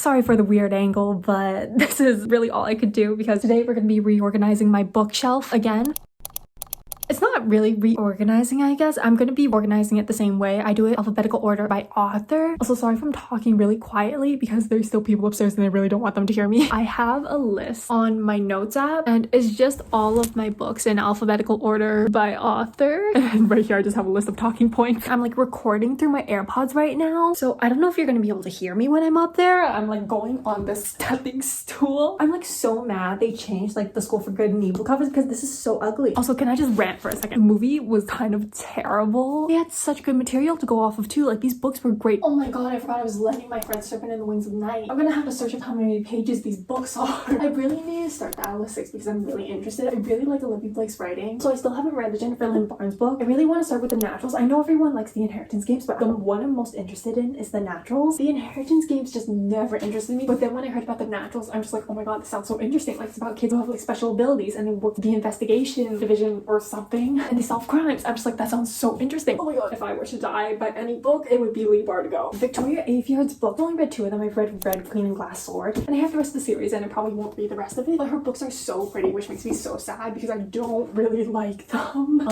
Sorry for the weird angle, but this is really all I could do because today we're gonna be reorganizing my bookshelf again. It's not really reorganizing, I guess. I'm gonna be organizing it the same way. I do it alphabetical order by author. Also, sorry if I'm talking really quietly because there's still people upstairs and I really don't want them to hear me. I have a list on my notes app and it's just all of my books in alphabetical order by author. And right here, I just have a list of talking points. I'm like recording through my AirPods right now. So I don't know if you're gonna be able to hear me when I'm up there. I'm like going on this stepping stool. I'm like so mad they changed like the School for Good and Evil covers because this is so ugly. Also, can I just rant for a second? The movie was kind of terrible. They had such good material to go off of too. Like these books were great. Oh my god, I forgot I was letting my friend Serpent in the Wings of Night. I'm gonna have to search up how many pages these books are. I really need to start that list 6 because I'm really interested. I really like Olivia Blake's writing. So I still haven't read the Jennifer Lynn Barnes book. I really want to start with The Naturals. I know everyone likes the Inheritance Games, but the one I'm most interested in is The Naturals. The Inheritance Games just never interested me. But then when I heard about The Naturals, I'm just like, oh my god, this sounds so interesting. Like it's about kids who have like special abilities and they work the investigation division or something. And they solve crimes. I'm just like, that sounds so interesting. Oh my god, if I were to die by any book, it would be Lee Bardugo. Victoria Aveyard's book. I've only read 2 of them. I've read Red Queen and Glass Sword, and I have the rest of the series, and I probably won't read the rest of it. But her books are so pretty, which makes me so sad because I don't really like them.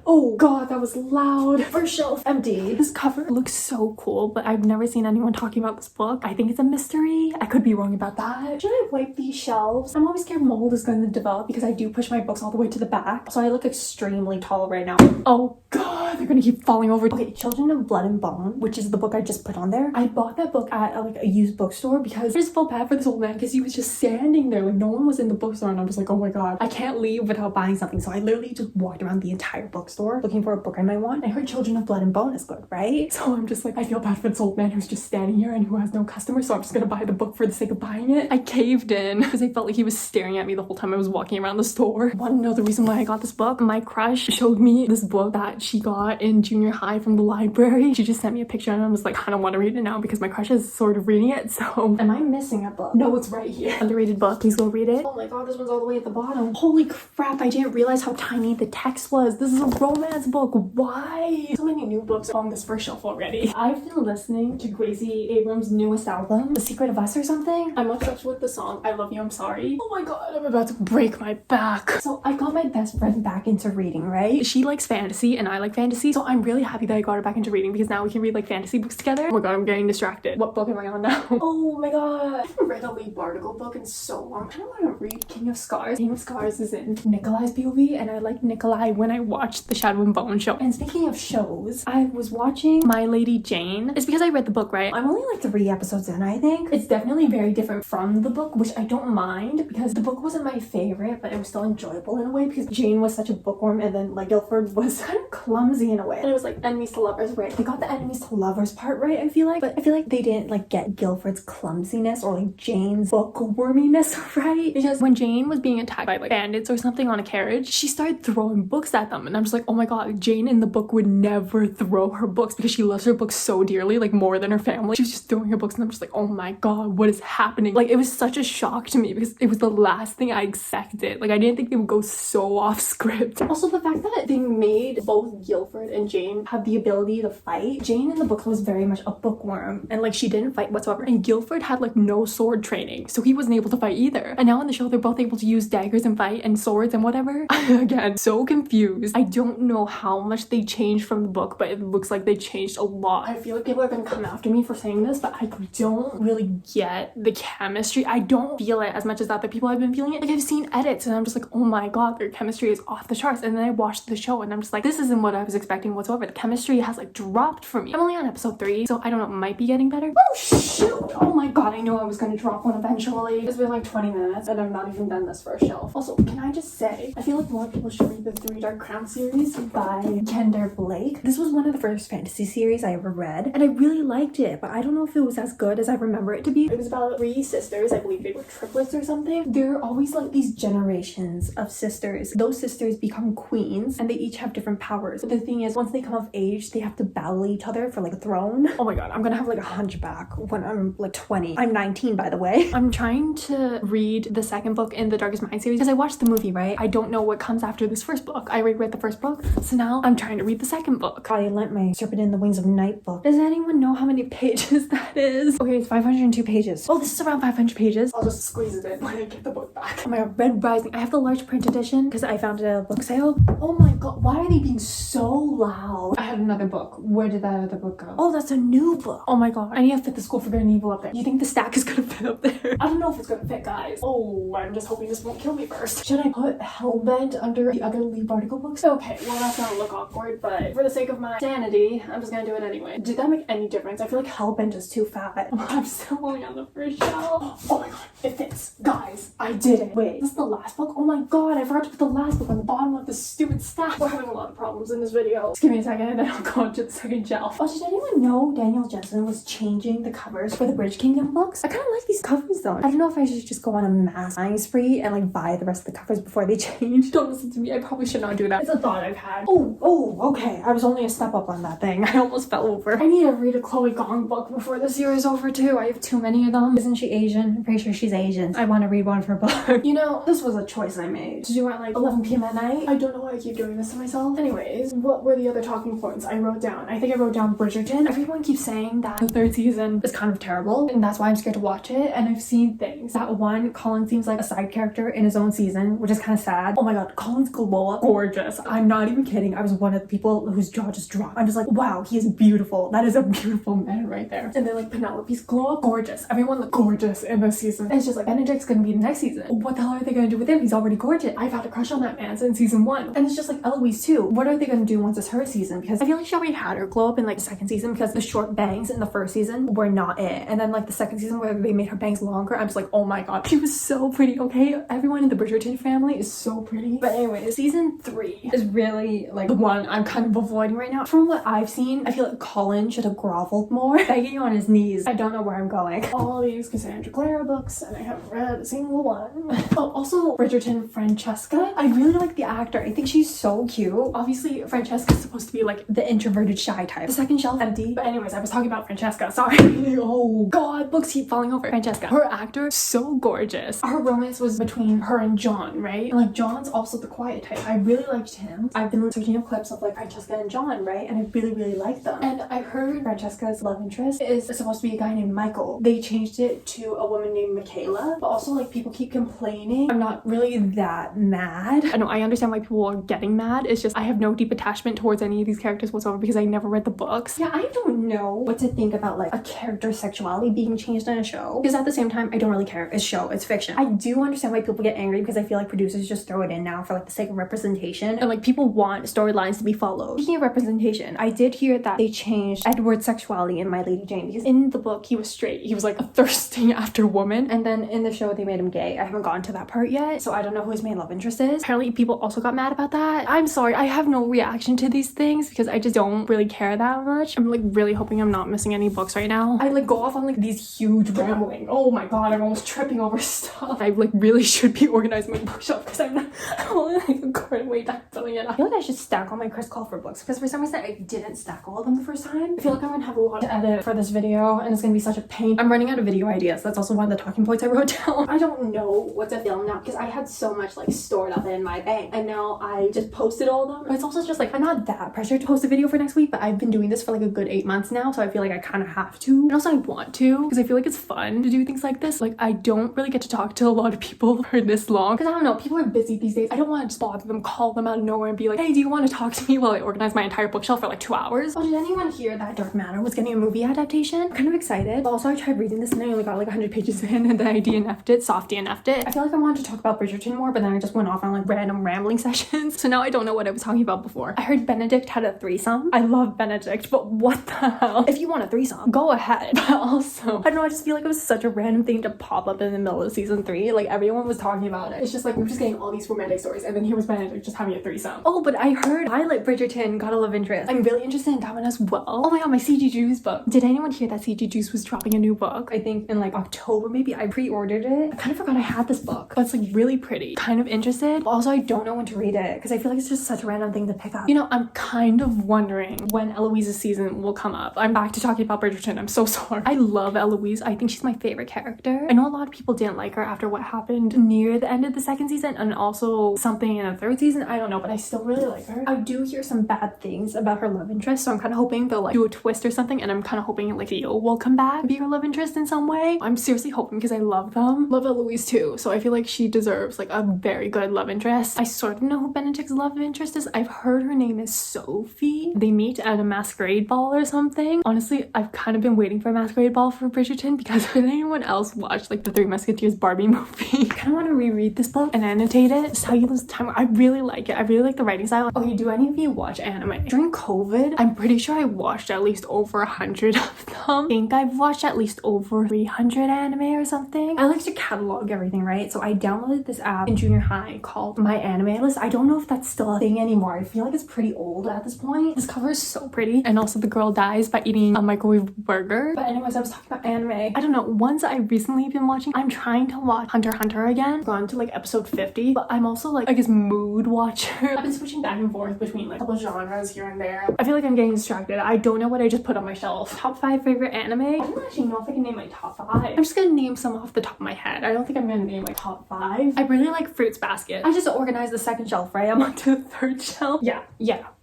Oh god, that was loud. First shelf empty. This cover looks so cool, but I've never seen anyone talking about this book. I think it's a mystery. I could be wrong about that. Should I wipe these shelves? I'm always scared mold is going to develop because I do push my books all the way to the back, so I look extremely tall right now. Oh god, they're gonna keep falling over. Okay, Children of Blood and Bone, which is the book I just put on there. I bought that book at like a used bookstore because I just felt bad for this old man because he was just standing there like no one was in the bookstore, and I'm just like, oh my god, I can't leave without buying something. So I literally just walked around the entire bookstore looking for a book I might want. I heard Children of Blood and Bone is good, right? So I'm just like, I feel bad for this old man who's just standing here and who has no customers, so I'm just gonna buy the book for the sake of buying it. I caved in because I felt like he was staring at me the whole time I was walking around the store. Want to know the reason why I got this book? My crush showed me this book that she got in junior high from the library. She just sent me a picture and I was like, I don't want to read it now because my crush is sort of reading it. So am I missing a book? No, it's right here. Underrated book. Please go read it. Oh my god, this one's all the way at the bottom. Holy crap, I didn't realize how tiny the text was. This is a romance book. Why? So many new books on this first shelf already. I've been listening to Gracie Abrams' newest album, The Secret of Us or something. I'm obsessed with the song I Love You, I'm Sorry. Oh my god, I'm about to break my back. So I got my best friend back into reading, right? She likes fantasy and I like fantasy, so I'm really happy that I got her back into reading because now we can read like fantasy books together. Oh my god, I'm getting distracted. What book am I on now? Oh my god, I haven't read a Lee Bardugo book in so long. I don't want to read King of Scars. King of Scars is in Nikolai's POV, and I like Nikolai when I watched the Shadow and Bone show. And speaking of shows, I was watching My Lady Jane. It's because I read the book, right? I'm only like 3 episodes in, I think. It's definitely very different from the book, which I don't mind because the book wasn't my favorite, but it was still enjoyable in a way because Jane was such a bookworm, and then like Guilford was kind of clumsy in a way. And it was like enemies to lovers, right? They got the enemies to lovers part right, I feel like, but I feel like they didn't like get Guilford's clumsiness or like Jane's bookworminess right, because when Jane was being attacked by like bandits or something on a carriage, she started throwing books at them, and I'm just like, oh my god, Jane in the book would never throw her books because she loves her books so dearly, like more than her family. She was just throwing her books, and I'm just like, oh my god, what is happening? Like it was such a shock to me because it was the last thing I expected. Like I didn't think they would go so off script. Also the fact that they made both Guilford and Jane have the ability to fight. Jane in the book was very much a bookworm and like she didn't fight whatsoever, and Guilford had like no sword training, so he wasn't able to fight either. And now in the show they're both able to use daggers and fight and swords and whatever. Again, so confused. I don't know how much they changed from the book, but it looks like they changed a lot. I feel like people are gonna come after me for saying this, but I don't really get the chemistry. I don't feel it as much as other people have been feeling it. Like I've seen edits and I'm just like, oh my god, their chemistry is off the charts. And then I watched the show and I'm just like, this isn't what I was expecting whatsoever. The chemistry has like dropped for me. I'm only on episode 3, so I don't know, it might be getting better. Oh shoot! Oh my god, I knew I was gonna drop one eventually. It's been like 20 minutes and I've not even done this first shelf. Also, can I just say, I feel like more people should read the 3 Dark Crown series by Kendra Blake. This was one of the first fantasy series I ever read, and I really liked it, but I don't know if it was as good as I remember it to be. It was about 3 sisters, I believe they were triplets or something. There are always like these generations of sisters. Those sisters become queens and they each have different powers. But the thing is, once they come of age, they have to battle each other for like a throne. Oh my god, I'm gonna have like a hunchback when I'm like 20. I'm I'm 19, by the way. I'm trying to read the second book in the Darkest Mind series because I watched the movie, right? I don't know what comes after this first book. I already read the first book, so now I'm trying to read the second book. I lent my Serpent in the Wings of Night book. Does anyone know how many pages that is? Okay, it's 502 pages. Oh, this is around 500 pages. I'll just squeeze it in when I get the book back. Oh my god, Red Rising. I have the large print edition because I found it at a book sale. Oh my god, why are they being so loud? I had another book. Where did that other book go? Oh, that's a new book. Oh my god, I need to fit the School for Good and Evil up there. You think the stack is gonna fit up there? I don't know if it's gonna fit, guys. Oh, I'm just hoping this won't kill me first. Should I put Hellbent under the other Lee Barnacle books? Okay, well that's gonna look awkward, but for the sake of my sanity, I'm just gonna do it anyway. Did that make any difference? I feel like Hellbent is too fat. I'm still only on the first shelf. Oh my god, it fits. Guys, I did it. Wait, is this the last book? Oh my god, I forgot to put the last book on the bottom of this stupid stack. We're having a lot of problems in this video. Just give me a second and then I'll go on to the second shelf. Oh, did anyone know Daniel Jensen was changing the covers for the Bridge Kingdom books? I kind of like these covers though. I don't know if I should just go on a mass buying spree and like buy the rest of the covers before they change. Don't listen to me. I probably should not do that. It's a thought I've had. Oh, okay. I was only a step up on that thing. I almost fell over. I need to read a Chloe Gong book before this year is over too. I have too many of them. Isn't she Asian? I'm pretty sure she's Asian. I want to read one of her books. You know, this was a choice I made to do at like 11 p.m. at night. I don't know why I keep doing this to myself. Anyways, what were the other talking points I wrote down? I think I wrote down Bridgerton. Everyone keeps saying that the third season is kind of terrible and that's why I'm scared to watch it. And I've seen things. That one, Colin seems like a side character in his own season, which is kind of sad. Oh my god, Colin's glow up, gorgeous. I'm not even kidding. I was one of the people whose jaw just dropped. I'm just like, wow, he is beautiful. That is a beautiful man right there. And then like Penelope's glow up, gorgeous. Everyone looked gorgeous in this season. And it's just like Benedict's gonna be the next season. What the hell are they gonna do with him? He's already gorgeous. I've had a crush on that man since season 1. And it's just like Eloise too. What are they gonna do once it's her season? Because I feel like she already had her glow up in like the second season because the short bangs in the first season were not it. And then like the second season where they made her bangs longer, I'm just like, oh my god, she was so pretty. Okay, everyone in the Bridgerton family is so pretty. But anyway, season 3 is really like the one I'm kind of avoiding right now. From what I've seen, I feel like Colin should have groveled more, begging on his knees. I don't know where I'm going. All these Cassandra Clare books and I haven't read a single one. Oh, also Bridgerton Francesca. I really like the actor. I think she's so cute. Obviously Francesca's supposed to be like the introverted shy type. The second shelf empty. But anyways, I was talking about Francesca. Sorry. Oh god, books keep falling over. Francesca. Her actor, so gorgeous. Her romance was between her and John, right? And like John's also the quiet type. I really liked him. I've been searching up clips of like Francesca and John, right? And I really liked them. And I heard Francesca's love interest is supposed to be a guy named Michael. They changed it to a woman named Michaela. But also like people keep complaining. I'm not really that mad. I know I understand why people are getting mad. It's just I have no deep attachment towards any of these characters whatsoever because I never read the books. Yeah, I don't know what to think about like a character's sexuality being changed in a show. Because at the same time, I don't really care. It's show, it's fiction. I do understand why people get angry because I feel like producers just throw it in now for like the sake of representation. And like people want storylines to be followed. Speaking of representation, I did hear that they changed Edward's sexuality in My Lady Jane because in the book he was straight. He was like a thirsting after woman. And then in the show they made him gay. I haven't gotten to that part yet, so I don't know who his main love interest is. Apparently people also got mad about that. I'm sorry, I have no reaction to these things because I just don't really care that much. I'm like really hoping I'm not missing any books right now. I like go off on like these huge rambling. Oh my god, I'm almost tripping over stuff. I like really should be organizing my bookshelf because I'm only like a quarter way done filling it up. I feel like I should stack all my Chris Colfer books because for some reason I didn't stack all of them the first time. I feel like I'm gonna have a lot to edit for this video and it's gonna be such a pain. I'm running out of video ideas. That's also one of the talking points I wrote down. I don't know what to film now because I had so much like stored up in my bank and now I just posted all of them. But it's also just like I'm not that pressured to post a video for next week, but I've been doing this for like a good 8 months now, so I feel like I kind of have to. And also I want to because I feel like it's fun to do things like this. Like I don't really get to talk to a lot of people for this long because I don't know, people are busy these days. I don't want to just bother them, call them out of nowhere and be like, hey, do you want to talk to me while I organize my entire bookshelf for like 2 hours? Oh, did anyone hear that Dark Matter was getting a movie adaptation? I'm kind of excited. But also I tried reading this and I only got like 100 pages in and then I DNF'd it, soft DNF'd it. I feel like I wanted to talk about Bridgerton more, but then I just went off on like random rambling sessions. So now I don't know what I was talking about before. I heard Benedict had a threesome. I love Benedict, but what the hell? If you want a threesome, go ahead. But also, I don't know, I just feel like it was such a random thing to pop up in the middle of season 3. Like everyone was talking about it. It's just like we're just getting all these romantic stories and then here was Benedict just having a threesome. Oh, but I heard Violet Bridgerton got a love interest. I'm really interested in that one as well. Oh my god, my CG Juice book. Did anyone hear that CG Juice was dropping a new book? I think in like October maybe. I pre-ordered it. I kind of forgot I had this book, but it's like really pretty. Kind of interested, but also I don't know when to read it because I feel like it's just such a random thing to pick up. You know, I'm kind of wondering when Eloise's season will come up. I'm back to talking about Bridgerton. I'm so sorry. I love Eloise. because I think she's my favorite character. I know a lot of people didn't like her after what happened near the end of the second season and also something in the third season. I don't know, but I still really like her. I do hear some bad things about her love interest, so I'm kind of hoping they'll like do a twist or something, and I'm kind of hoping like Theo will come back and be her love interest in some way. I'm seriously hoping because I love them. Love Eloise too, so I feel like she deserves like a very good love interest. I sort of know who Benedict's love interest is. I've heard her name is Sophie. They meet at a masquerade ball or something. Honestly, I've kind of been waiting for a masquerade ball for Bridgerton because did anyone else watch like the Three Musketeers Barbie movie? I kind of want to reread this book and annotate it. Just tell you this time. I really like it. I really like the writing style. Okay, do any of you watch anime? During COVID, I'm pretty sure I watched at least over 100 of them. I think I've watched at least over 300 anime or something. I like to catalog everything, right? So I downloaded this app in junior high called My Anime List. I don't know if that's still a thing anymore. I feel like it's pretty old at this point. This cover is so pretty. And also the girl dies by eating a microwave burger. But anyways, I was talking about anime. I don't know, ones I've recently been watching, I'm trying to watch Hunter x Hunter again. I've gone to like episode 50, but I'm also like, I guess, mood watcher. I've been switching back and forth between like a couple genres here and there. I feel like I'm getting distracted. I don't know what I just put on my shelf. Top 5 favorite anime? I don't actually know if I can name my top 5. I'm just gonna name some off the top of my head. I don't think I'm gonna name my top 5. I really like Fruits Basket. I just organized the second shelf, right? I'm onto the third shelf. Yeah,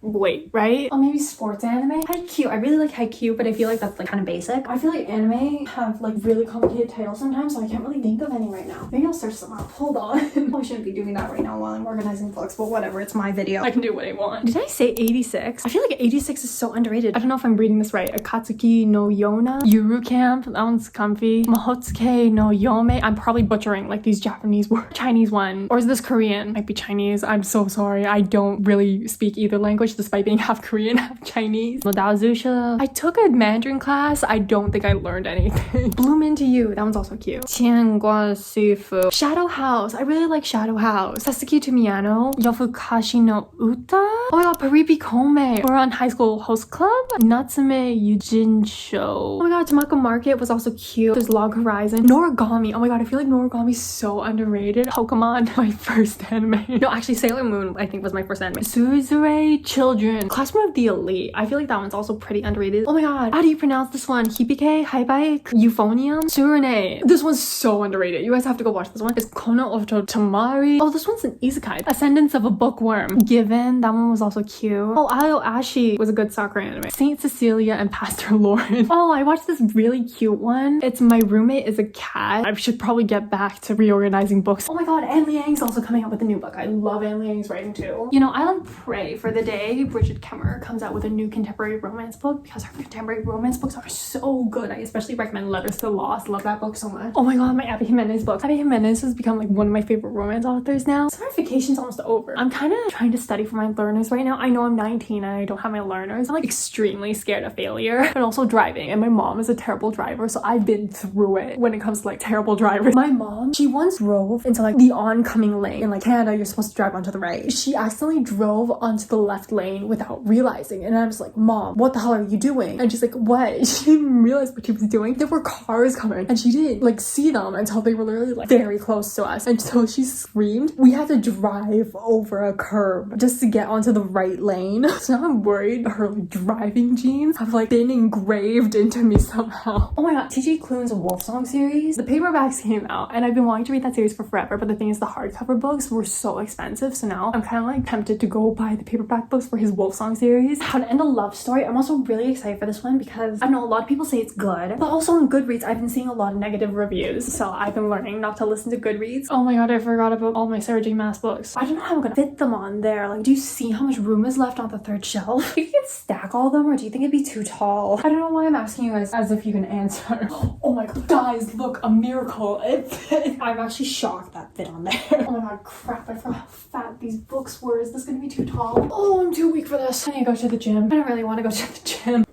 wait, right? Oh, maybe sports anime? Haikyuu. I really like Haikyuu, but I feel like that's like kind of basic. I feel like anime have like really complicated titles sometimes, so I can't really think of any right now. Maybe I'll search some up. Hold on. I shouldn't be doing that right now while I'm organizing books, but whatever, it's my video. I can do what I want. Did I say 86? I feel like 86 is so underrated. I don't know if I'm reading this right. Akatsuki no Yona, Yuru Camp, that one's comfy. Mahotsuke no Yome. I'm probably butchering like these Japanese words. Chinese one. Or is this Korean? Might be Chinese. I'm so sorry. I don't really speak either language despite being half Korean, half Chinese. Modao I took a Mandarin class. I don't think I learned anything. Bloom Into You. That one's also cute. Tiangua Sifu. Shadow House. I really like Shadow House. Sasuke to Miyano. Yofukashi no Uta. Oh my god, Paribi Kome. We're on High School Host Club. Natsume Yujin Show. Oh my god, Tamako Market was also cute. There's Log Horizon. Noragami. Oh my god, I feel like Noragami is so underrated. Pokemon, my first anime. No, actually Sailor Moon I think was my first anime. Suzure Children. Classroom of the Elite. I feel like that one's also pretty underrated. Oh my god, how do you pronounce this one? Hibike, Haibike, Euphonium, Surune. This one's so underrated. You guys have to go watch this one. It's Kono Oto Tamari. Oh, this one's an isekai. Ascendance of a Bookworm. Given. That one was also cute. Oh, Ayo Ashi was a good soccer anime. Saint Cecilia and Pastor Lauren. Oh, I watched this really cute one. It's My Roommate is a Cat. I should probably get back to reorganizing books. Oh my god, Anne Liang's also coming out with a new book. I love Anne Liang's writing too. You know, I like pray for the day Bridget Kemmer comes out with a new contemporary romance book because her contemporary romance books are so good. I especially recommend Letters to the Lost. Love that book so much. Oh my god, my Abby Jimenez book. Abby Jimenez has become like one of my favorite romance authors now. Summer vacation's almost over. I'm kind of trying to study for my learners right now. I know I'm 19 and I don't have my learners. I'm like extremely scared of failure and also driving. And my mom is a terrible driver, so I've been through it when it comes to like terrible drivers. My mom, she once drove into like the oncoming lane. In like Canada, you're supposed to drive onto the right. She accidentally drove onto the left lane without realizing. And I was like, Mom, what the hell are you doing? And she's like, what? She didn't realize what she was doing. There were cars coming and she didn't like see them until they were literally like very close to us. And so she screamed. We had to drive over a curb just to get onto the right lane. So now I'm worried her like driving genes have like been engraved into me somehow. Oh my god, T.J. Klune's Wolf Song series. The paperbacks came out and I've been wanting to read that series for forever, but the thing is the hardcover books were so expensive, so now I'm kind of like tempted to go buy the paperback books for his Wolf Song series. How to End a Love Story. I'm also really excited for this one because I know a lot of people say it's good, but also on Goodreads I've been seeing a lot of negative reviews, so I've been learning not to listen to Goodreads. Oh my god, I forgot about all my Sarah J Maas books. I don't know how I'm gonna fit them on there. Like, do you see how much room is left on the third shelf? Do you think you can stack all of them or do you think it'd be too tall? I don't know why I'm asking you guys as if you can answer. Oh my god, guys, look, a miracle. It fit. I'm actually shocked that fit on there. Oh my god, crap, I forgot how fat these books were. Is this gonna be too tall? Oh, I'm too weak for this. I need to go to the gym. I don't really want to go to the gym.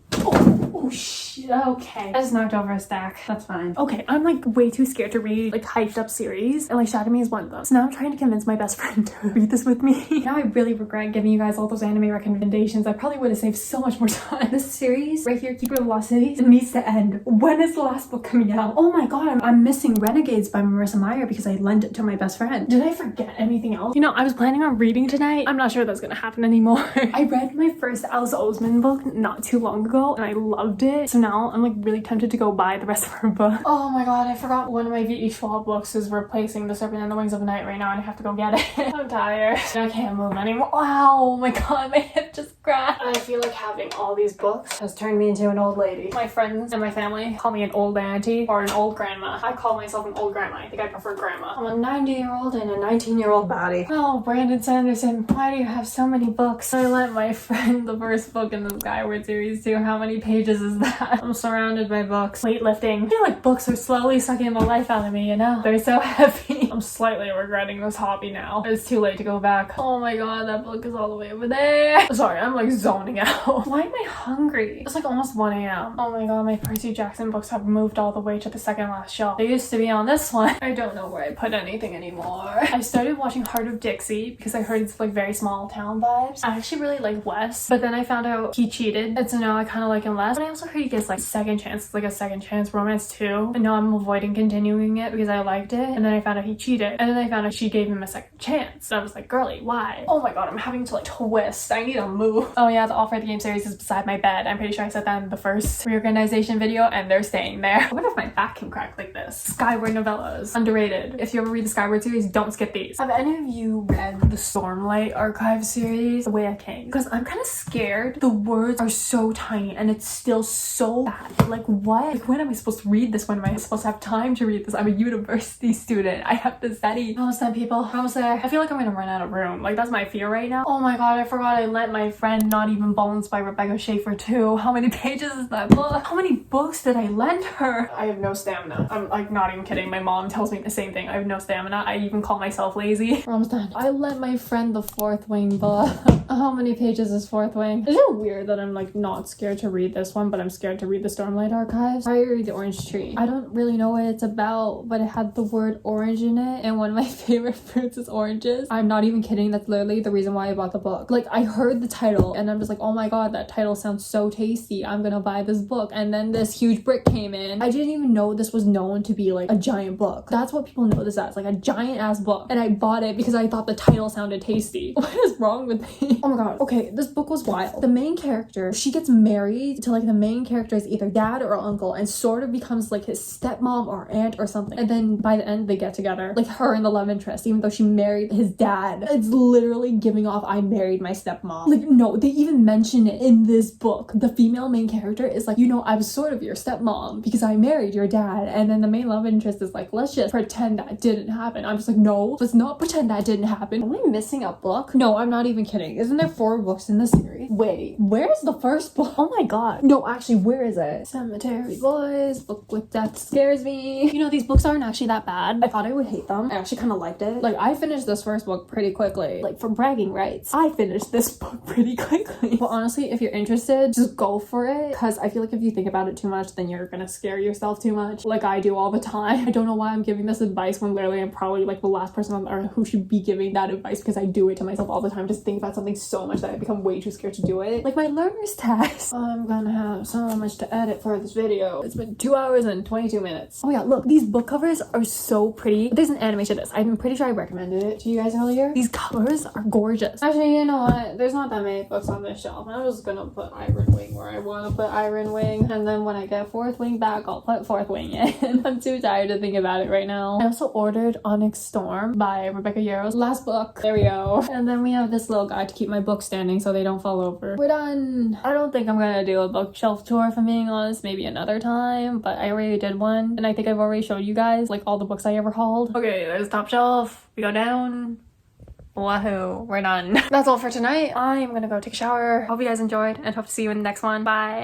Oh shit, okay. I just knocked over a stack. That's fine. Okay, I'm like way too scared to read like hyped up series and like Shadow Me is one of them. So now I'm trying to convince my best friend to read this with me. Now I really regret giving you guys all those anime recommendations. I probably would have saved so much more time. This series right here, Keeper of the Lost Cities, it needs to end. When is the last book coming out? Oh my god, I'm missing Renegades by Marissa Meyer because I lent it to my best friend. Did I forget anything else? You know, I was planning on reading tonight. I'm not sure that's gonna happen anymore. I read my first Alice Oseman book not too long ago and I loved it. So now now, I'm like really tempted to go buy the rest of her book. Oh my god, I forgot one of my V.E. Schwab books is replacing The Serpent and the Wings of Night right now, and I have to go get it. I'm tired. I can't move anymore. Wow, oh my god, my hip just cracked. I feel like having all these books has turned me into an old lady. My friends and my family call me an old auntie or an old grandma. I call myself an old grandma. I think I prefer grandma. I'm a 90-year-old and a 19-year-old baddie. Oh, Brandon Sanderson, why do you have so many books? I lent my friend the first book in the Skyward series too. How many pages is that? I'm surrounded by books. Weightlifting. I feel like books are slowly sucking the life out of me, you know? They're so heavy. I'm slightly regretting this hobby now. It's too late to go back. Oh my god, that book is all the way over there. Sorry, I'm like zoning out. Why am I hungry? It's like almost 1 a.m. Oh my god, my Percy Jackson books have moved all the way to the second last shelf. They used to be on this one. I don't know where I put anything anymore. I started watching Heart of Dixie because I heard it's like very small town vibes. I actually really like Wes, but then I found out he cheated, and so now I kind of like him less. But I also heard he gets like second chance. It's like a second chance romance too. And now I'm avoiding continuing it because I liked it. And then I found out he cheated. And then I found out she gave him a second chance. And I was like, girly, why? Oh my god, I'm having to like twist. I need to move. Oh yeah, the Offer the Game series is beside my bed. I'm pretty sure I said that in the first reorganization video, and they're staying there. I wonder if my back can crack like this. Skyward novellas. Underrated. If you ever read the Skyward series, don't skip these. Have any of you read the Stormlight Archive series? The Way I Came? Because I'm kind of scared. The words are so tiny and it's still so bad. Like what? Like when am I supposed to read this? When am I supposed to have time to read this? I'm a university student. I have to study. Almost done, people. Almost there. I feel like I'm gonna run out of room. Like that's my fear right now. Oh my god, I forgot I lent my friend Not Even Bones by Rebecca Schaefer too. How many pages is that book? How many books did I lend her? I have no stamina. I'm like not even kidding. My mom tells me the same thing. I have no stamina. I even call myself lazy. We're almost done. I lent my friend the Fourth Wing book. How many pages is Fourth Wing? Is it weird that I'm like not scared to read this one, but I'm scared to read the Stormlight Archives? I read the Orange Tree. I don't really know what it's about, but it had the word orange in it, and one of my favorite fruits is oranges. I'm not even kidding. That's literally the reason why I bought the book. Like I heard the title and I'm just like, oh my god, that title sounds so tasty. I'm gonna buy this book. And then this huge brick came in. I didn't even know this was known to be like a giant book. That's what people know this as, like a giant ass book. And I bought it because I thought the title sounded tasty. What is wrong with me? Oh my god. Okay, this book was wild. The main character, she gets married to like the main character's either dad or uncle and sort of becomes like his stepmom or aunt or something. And then by the end they get together. Like her and the love interest, even though she married his dad. It's literally giving off I married my stepmom. Like no, they even mention it in this book. The female main character is like, you know, I was sort of your stepmom because I married your dad. And then the main love interest is like, let's just pretend that didn't happen. I'm just like, no, let's not pretend that didn't happen. Am I missing a book? No, I'm not even kidding. Isn't there 4 books in the series? Wait, where's the first book? Oh my god. No, actually, where is it? Cemetery Boys, Book with Death Scares Me. You know, these books aren't actually that bad. I thought I would hate them. I actually kind of liked it. Like, I finished this first book pretty quickly. Like, for bragging rights, I finished this book pretty quickly. But honestly, if you're interested, just go for it. Because I feel like if you think about it too much, then you're gonna scare yourself too much. Like I do all the time. I don't know why I'm giving this advice when literally I'm probably like the last person on earth who should be giving that advice, because I do it to myself all the time. Just think about something so much that I become way too scared to do it. Like my learner's test. I'm gonna have so much to edit for this video. It's been 2 hours and 22 minutes. Oh yeah, look, these book covers are so pretty. There's an animation to this. I'm pretty sure I recommended it to you guys earlier. These covers are gorgeous. Actually, you know what? There's not that many books on this shelf. I'm just gonna put Iron Wing where I want to put Iron Wing, and then when I get Fourth Wing back, I'll put Fourth Wing in. I'm too tired to think about it right now. I also ordered Onyx Storm by Rebecca Yarros. Last book. There we go. And then we have this little guy to keep my books standing so they don't fall over. We're done. I don't think I'm gonna do a bookshelf tour, if I'm being honest. Maybe another time, but I already did one, and I think I've already showed you guys like all the books I ever hauled. Okay, there's top shelf. We go down. Wahoo, we're done. That's all for tonight. I'm gonna go take a shower. Hope you guys enjoyed and hope to see you in the next one. Bye.